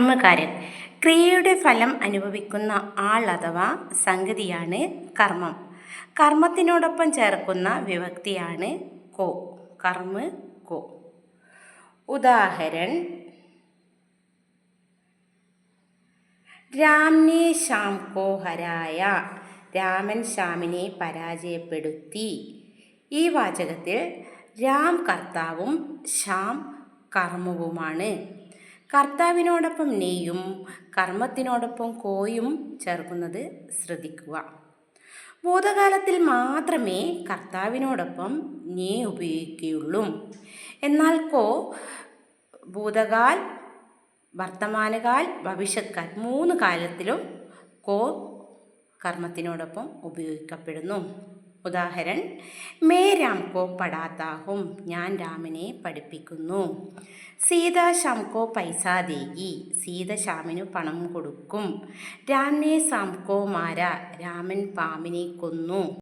കർമ്മകാരൻ ക്രിയയുടെ ഫലം അനുഭവിക്കുന്ന ആൾ അഥവാ സംഗതിയാണ് കർമ്മം. കർമ്മത്തിനോടൊപ്പം ചേർക്കുന്ന വിഭക്തിയാണ് കോ. കർമ്മ കോ. ഉദാഹരണം: രാംനെ ശ്യാം കോ ഹരായ. രാമൻ ശ്യാമിനെ പരാജയപ്പെടുത്തി. ഈ വാചകത്തിൽ രാം കർത്താവും ശ്യാം കർമ്മവുമാണ്. കർത്താവിനോടൊപ്പം നെയ്യും കർമ്മത്തിനോടൊപ്പം കോയും ചേർക്കുന്നത് ശ്രദ്ധിക്കുക. ഭൂതകാലത്തിൽ മാത്രമേ കർത്താവിനോടൊപ്പം നെ ഉപയോഗിക്കുകയുള്ളൂ. എന്നാൽ കോ ഭൂതകാൽ, വർത്തമാനകാൽ, ഭവിഷ്യത്കാൽ 3 കാലത്തിലും കോ കർമ്മത്തിനോടൊപ്പം ഉപയോഗിക്കപ്പെടുന്നു. ഉദാഹരണം: മേ രാം കോ പഠാതാ ഹും. ഞാൻ രാമനെ പഠിപ്പിക്കുന്നു. സീത ശ്യാം കോ പൈസ ദേഗി. സീത ശ്യാമിന് പണം കൊടുക്കും. രാം നെ സാം കോ മാര. രാമൻ പാമ്പിനെ കൊന്നു.